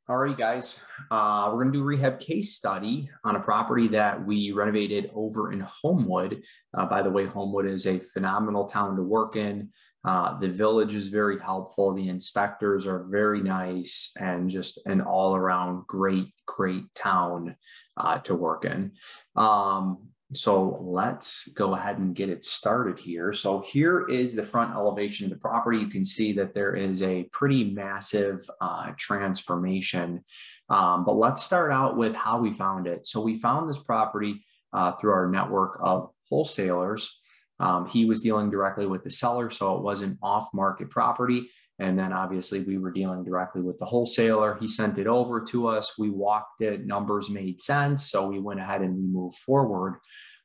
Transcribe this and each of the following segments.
Alrighty, guys, we're going to do a rehab case study on a property that we renovated over in Homewood. By the way, Homewood is a phenomenal town to work in. The village is very helpful. The inspectors are very nice and just an all-around great town to work in. So let's go ahead and get it started here. So here is the front elevation of the property. You can see that there is a pretty massive transformation. But let's start out with how we found it. So we found this property through our network of wholesalers. He was dealing directly with the seller, so it wasn't off-market property. And then obviously we were dealing directly with the wholesaler. He sent it over to us. We walked it. Numbers made sense. So we went ahead and we moved forward.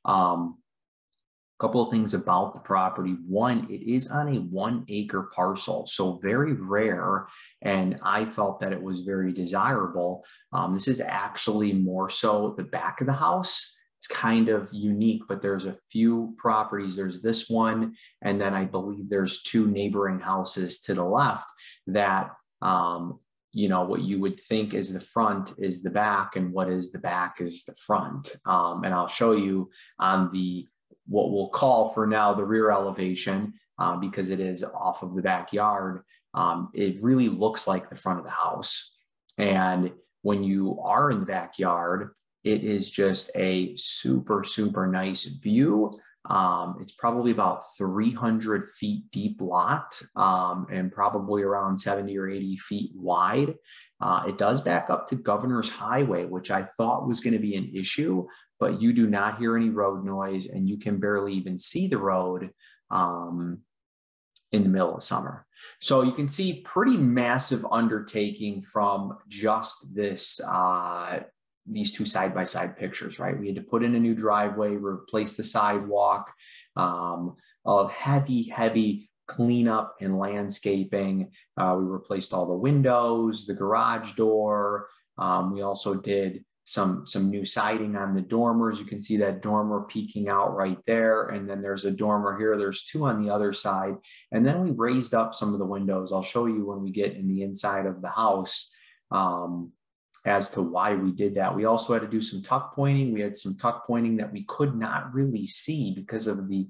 Couple of things about the property. One, it is on a 1 acre parcel, so very rare. And I felt that it was very desirable. This is actually more so the back of the house. It's kind of unique, but there's a few properties. There's this one, and then I believe there's 2 neighboring houses to the left that, what you would think is the front is the back, and what is the back is the front. And I'll show you on what we'll call for now the rear elevation, because it is off of the backyard. It really looks like the front of the house. And when you are in the backyard, it is just a super nice view. It's probably about 300 feet deep lot, and probably around 70 or 80 feet wide. It does back up to Governor's Highway, which I thought was going to be an issue, but you do not hear any road noise, and you can barely even see the road in the middle of summer. So you can see pretty massive undertaking from just this these 2 side-by-side pictures, right? We had to put in a new driveway, replace the sidewalk, of heavy cleanup and landscaping. We replaced all the windows, the garage door. We also did some new siding on the dormers. You can see that dormer peeking out right there. And then there's a dormer here. There's 2 on the other side. And then we raised up some of the windows. I'll show you when we get in the inside of the house as to why we did that. We also had to do some tuck pointing. We had some tuck pointing that we could not really see because of the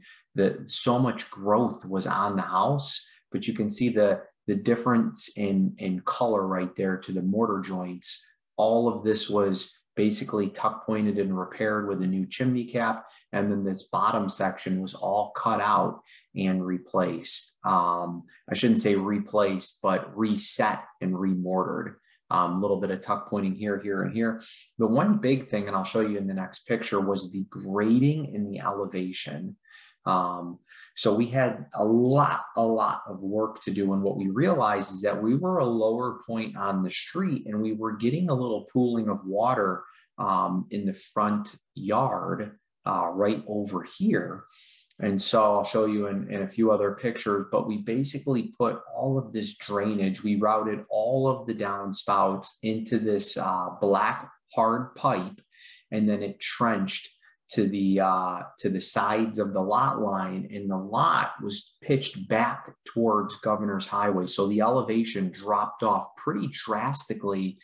so much growth was on the house. But you can see the difference in color right there to the mortar joints. All of this was basically tuck pointed and repaired with a new chimney cap. And then this bottom section was all cut out and replaced. I shouldn't say replaced, but reset and remortared. A little bit of tuck pointing here, and here. The one big thing, and I'll show you in the next picture, was the grading in the elevation. So we had a lot of work to do. And what we realized is that we were a lower point on the street, and we were getting a little pooling of water in the front yard right over here. And so I'll show you in a few other pictures, but we basically put all of this drainage. We routed all of the downspouts into this black hard pipe, and then it trenched to the sides of the lot line, and the lot was pitched back towards Governor's Highway. So the elevation dropped off pretty drastically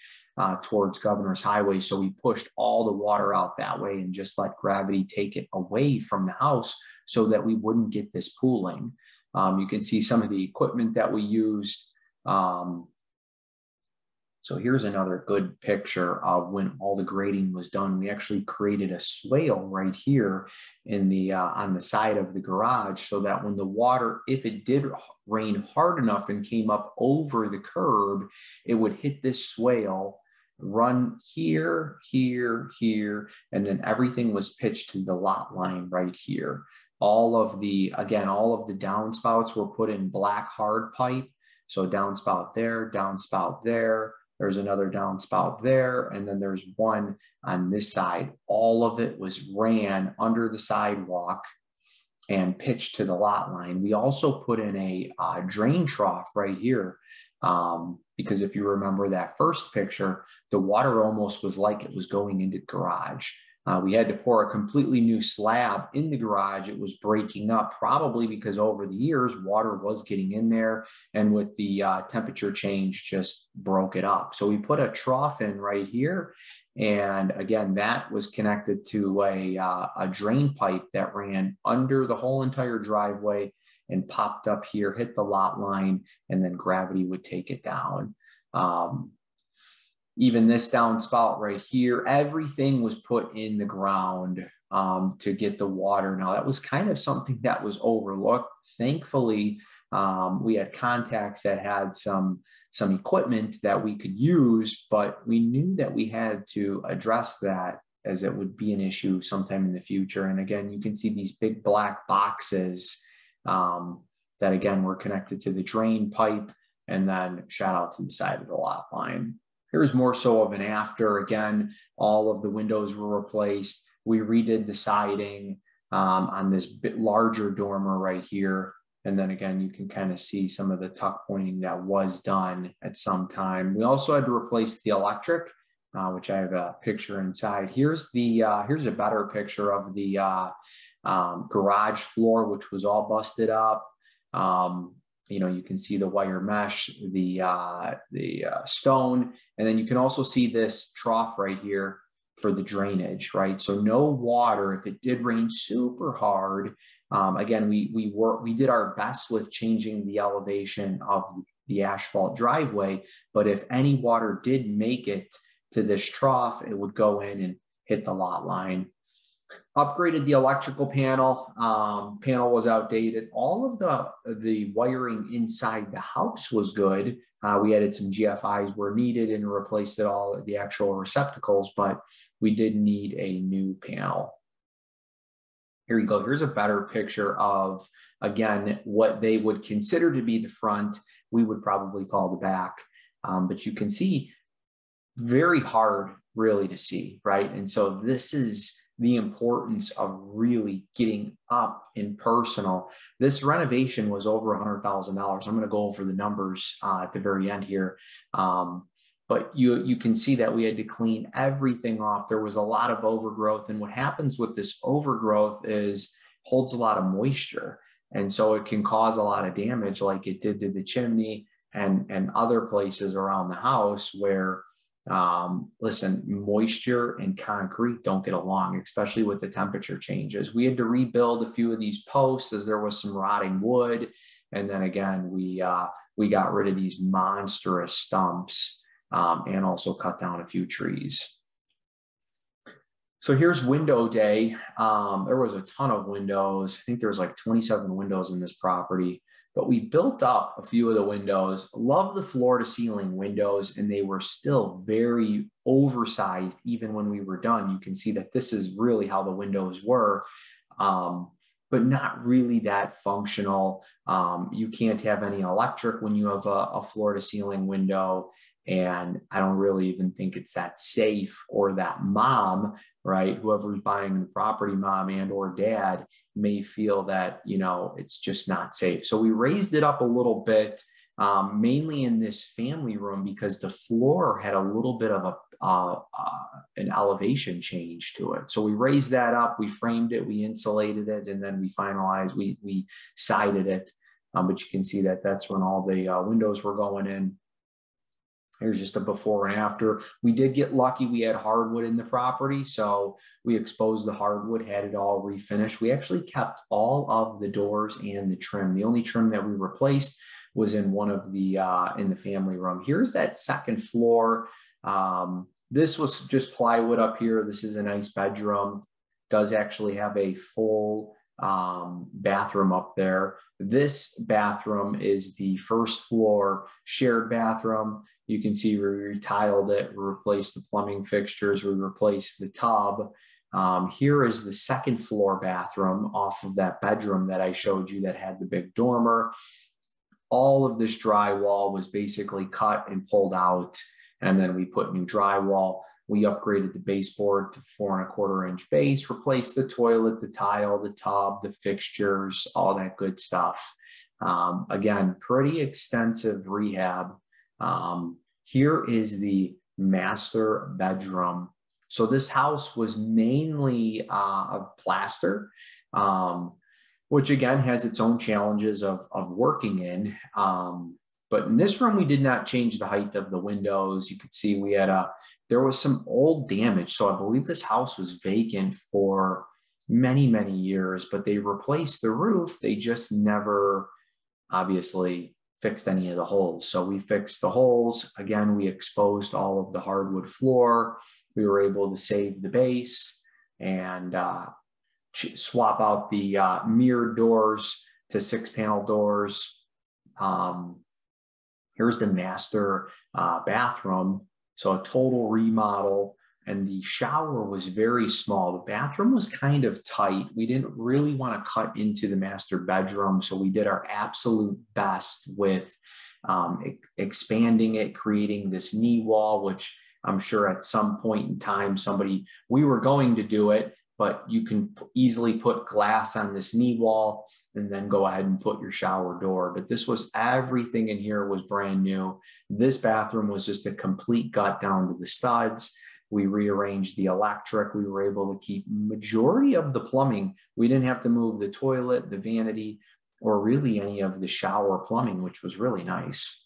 towards Governor's Highway. So we pushed all the water out that way and just let gravity take it away from the house so that we wouldn't get this pooling. You can see some of the equipment that we used. So here's another good picture of when all the grading was done. We actually created a swale right here in the on the side of the garage, so that when the water, if it did rain hard enough and came up over the curb, it would hit this swale, run here, and then everything was pitched to the lot line right here. All of the downspouts were put in black hard pipe. So downspout there, downspout there. There's another downspout there, and then there's one on this side. All of it was ran under the sidewalk and pitched to the lot line. We also put in a drain trough right here, because if you remember that first picture, the water almost was like it was going into the garage. We had to pour a completely new slab in the garage. It was breaking up, probably because over the years, water was getting in there, and with the temperature change, just broke it up. So we put a trough in right here. And again, that was connected to a drain pipe that ran under the whole entire driveway and popped up here, hit the lot line, and then gravity would take it down. Even this downspout right here, everything was put in the ground to get the water. Now, that was kind of something that was overlooked. Thankfully, we had contacts that had some equipment that we could use, but we knew that we had to address that, as it would be an issue sometime in the future. And again, you can see these big black boxes that, again, were connected to the drain pipe and then shot out to the side of the lot line. Here's more so of an after. Again, all of the windows were replaced. We redid the siding on this bit larger dormer right here. And then again, you can kind of see some of the tuck pointing that was done at some time. We also had to replace the electric, which I have a picture inside. Here's a better picture of the garage floor, which was all busted up. You know, you can see the wire mesh, the stone, and then you can also see this trough right here for the drainage, right? So no water if it did rain super hard. Again, we did our best with changing the elevation of the asphalt driveway, but if any water did make it to this trough, it would go in and hit the lot line. Upgraded the electrical panel. Panel was outdated. All of the wiring inside the house was good. We added some GFIs where needed and replaced it all, the actual receptacles, but we did need a new panel. Here you go. Here's a better picture of, again, what they would consider to be the front. We would probably call the back, but you can see very hard really to see, right? And so this is the importance of really getting up and personal. This renovation was over $100,000. I'm going to go over the numbers at the very end here. But you can see that we had to clean everything off. There was a lot of overgrowth. And what happens with this overgrowth is holds a lot of moisture. And so it can cause a lot of damage like it did to the chimney and other places around the house where listen, moisture and concrete don't get along, especially with the temperature changes. We had to rebuild a few of these posts as there was some rotting wood. And then again, we got rid of these monstrous stumps and also cut down a few trees. So here's window day. There was a ton of windows. I think there was like 27 windows in this property. But we built up a few of the windows. Love the floor to ceiling windows, and they were still very oversized even when we were done. You can see that this is really how the windows were, but not really that functional. You can't have any electric when you have a floor to ceiling window. And I don't really even think it's that safe, or that mom, right? Whoever's buying the property, mom and or dad, may feel that, you know, it's just not safe. So we raised it up a little bit, mainly in this family room, because the floor had a little bit of an elevation change to it. So we raised that up, we framed it, we insulated it, and then we finalized, we sided it. But you can see that that's when all the windows were going in. Here's just a before and after. We did get lucky. We had hardwood in the property, so we exposed the hardwood, had it all refinished. We actually kept all of the doors and the trim. The only trim that we replaced was in one of the in the family room. Here's that second floor. This was just plywood up here. This is a nice bedroom. Does actually have a full bathroom up there. This bathroom is the first floor shared bathroom. You can see we retiled it, we replaced the plumbing fixtures, we replaced the tub. Here is the second floor bathroom off of that bedroom that I showed you that had the big dormer. All of this drywall was basically cut and pulled out, and then we put new drywall. We upgraded the baseboard to 4 1/4 inch base, replaced the toilet, the tile, the tub, the fixtures, all that good stuff. Again, pretty extensive rehab. Here is the master bedroom. So this house was mainly of plaster, which again has its own challenges of working in. But in this room, we did not change the height of the windows. You could see there was some old damage. So I believe this house was vacant for many, many years, but they replaced the roof. They just never obviously fixed any of the holes. So we fixed the holes. Again, we exposed all of the hardwood floor. We were able to save the base and swap out the mirrored doors to 6-panel doors. Here's the master bathroom. So a total remodel, and the shower was very small. The bathroom was kind of tight. We didn't really want to cut into the master bedroom. So we did our absolute best with expanding it, creating this knee wall, which I'm sure at some point in time, we were going to do it, but you can easily put glass on this knee wall and then go ahead and put your shower door. But everything in here was brand new. This bathroom was just a complete gut down to the studs. We rearranged the electric. We were able to keep majority of the plumbing. We didn't have to move the toilet, the vanity, or really any of the shower plumbing, which was really nice.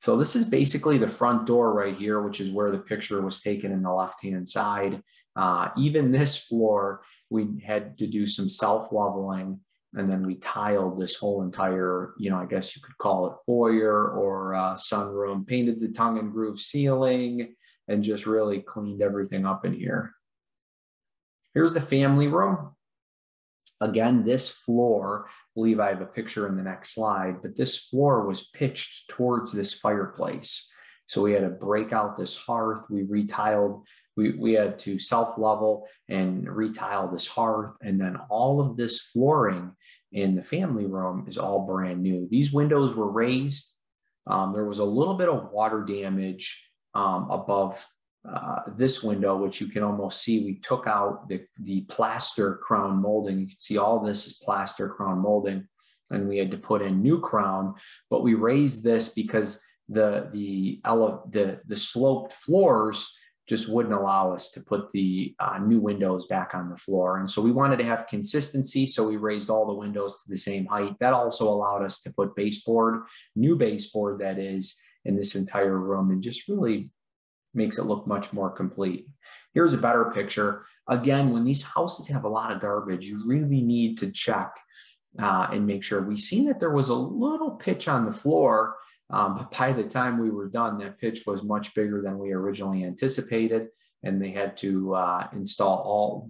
So this is basically the front door right here, which is where the picture was taken in the left-hand side. Even this floor, we had to do some self-leveling, and then we tiled this whole entire, I guess you could call it foyer or sunroom, painted the tongue and groove ceiling, and just really cleaned everything up in here. Here's the family room. Again, this floor, I believe I have a picture in the next slide, but this floor was pitched towards this fireplace. So we had to break out this hearth. We retiled, we had to self-level and retile this hearth. And then all of this flooring in the family room is all brand new. These windows were raised. There was a little bit of water damage above this window, which you can almost see. We took out the plaster crown molding. You can see all this is plaster crown molding, and we had to put in new crown, but we raised this because the sloped floors just wouldn't allow us to put the new windows back on the floor. And so we wanted to have consistency. So we raised all the windows to the same height. That also allowed us to put baseboard, new baseboard that is, in this entire room, and just really makes it look much more complete. Here's a better picture. Again, when these houses have a lot of garbage, you really need to check and make sure. We've seen that there was a little pitch on the floor, but by the time we were done, that pitch was much bigger than we originally anticipated. And they had to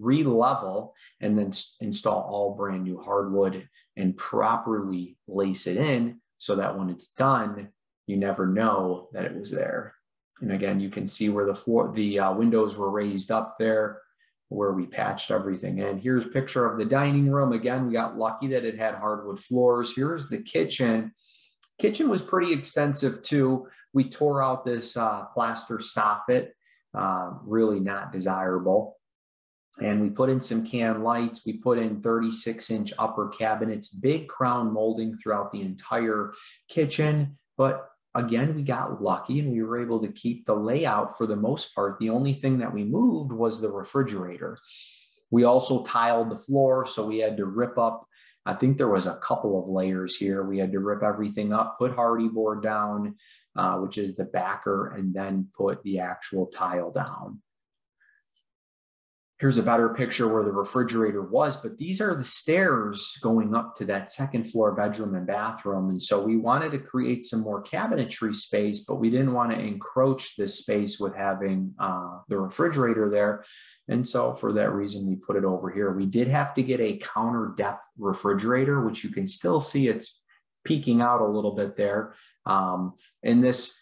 re-level and then install all brand new hardwood and properly lace it in so that when it's done, you never know that it was there. And again, you can see where the windows were raised up there, where we patched everything in. Here's a picture of the dining room. Again, we got lucky that it had hardwood floors. Here's the kitchen. Kitchen was pretty extensive too. We tore out this plaster soffit, really not desirable. And we put in some can lights. We put in 36-inch upper cabinets, big crown molding throughout the entire kitchen. But again, we got lucky and we were able to keep the layout for the most part. The only thing that we moved was the refrigerator. We also tiled the floor, so we had to rip up, I think there was a couple of layers here. We had to rip everything up, put hardy board down, which is the backer, and then put the actual tile down. Here's a better picture where the refrigerator was, but these are the stairs going up to that second floor bedroom and bathroom. And so we wanted to create some more cabinetry space, but we didn't want to encroach this space with having the refrigerator there. And so for that reason, we put it over here. We did have to get a counter depth refrigerator, which you can still see it's peeking out a little bit there. And this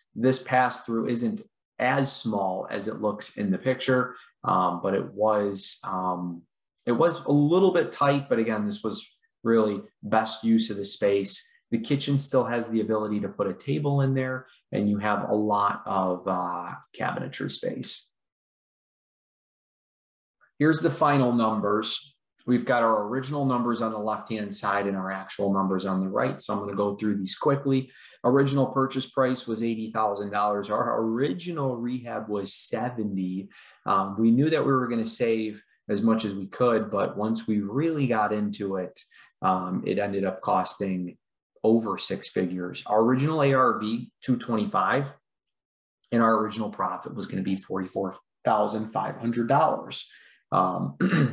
pass through isn't as small as it looks in the picture. But it was a little bit tight, but again, this was really best use of the space. The kitchen still has the ability to put a table in there, and you have a lot of cabinetry space. Here's the final numbers. We've got our original numbers on the left-hand side and our actual numbers on the right. So I'm going to go through these quickly. Original purchase price was $80,000. Our original rehab was $70,000. We knew that we were going to save as much as we could, but once we really got into it, it ended up costing over six figures. Our original ARV, $225,000, and our original profit was going to be $44,500.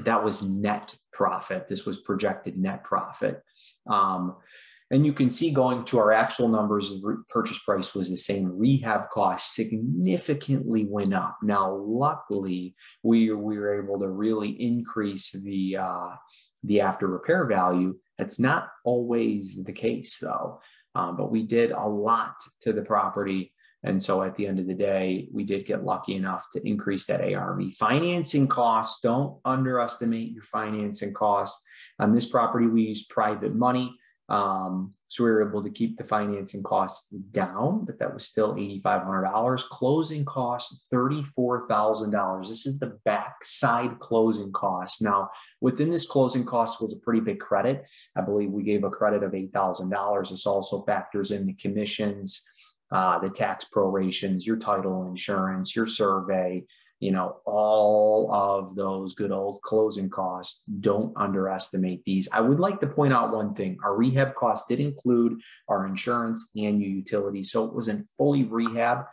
That was net profit. This was projected net profit. And you can see going to our actual numbers, the purchase price was the same. Rehab costs significantly went up. Now, luckily, we were able to really increase the after repair value. That's not always the case, though. But we did a lot to the property. And so at the end of the day, we did get lucky enough to increase that ARV. Financing costs, don't underestimate your financing costs. On this property, we used private money. So we were able to keep the financing costs down, but that was still $8,500. Closing costs, $34,000. This is the backside closing cost. Now, within this closing cost was a pretty big credit. I believe we gave a credit of $8,000. This also factors in the commissions, the tax prorations, your title insurance, your survey, all of those good old closing costs. Don't underestimate these. I would like to point out one thing. Our rehab costs did include our insurance and your utilities. So it wasn't fully rehab,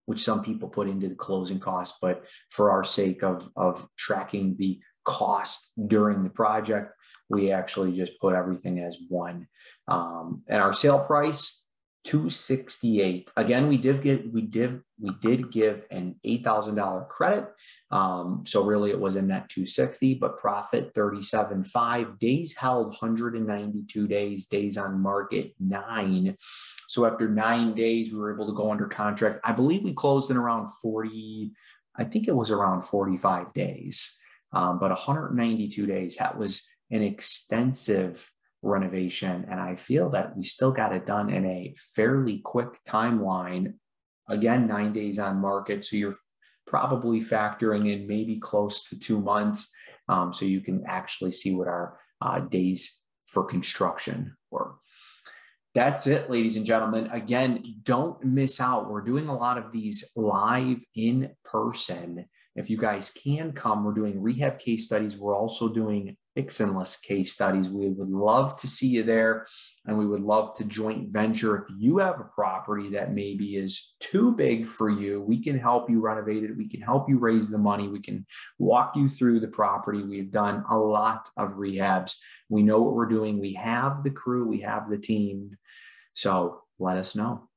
which some people put into the closing costs, but for our sake of tracking the cost during the project, we actually just put everything as one. And our sale price, $268,000. Again, we did give an $8,000 credit. So really it was a net $260,000, but profit $37,500. Days held 192 days, days on market 9. So after 9 days, we were able to go under contract. I believe we closed in around 40, I think it was around 45 days, but 192 days. That was an extensive renovation. And I feel that we still got it done in a fairly quick timeline. Again, 9 days on market. So you're probably factoring in maybe close to 2 months. So you can actually see what our days for construction were. That's it, ladies and gentlemen. Again, don't miss out. We're doing a lot of these live in person. If you guys can come, we're doing rehab case studies. We're also doing fix-and-list case studies. We would love to see you there, and we would love to joint venture. If you have a property that maybe is too big for you, we can help you renovate it. We can help you raise the money. We can walk you through the property. We've done a lot of rehabs. We know what we're doing. We have the crew. We have the team. So let us know.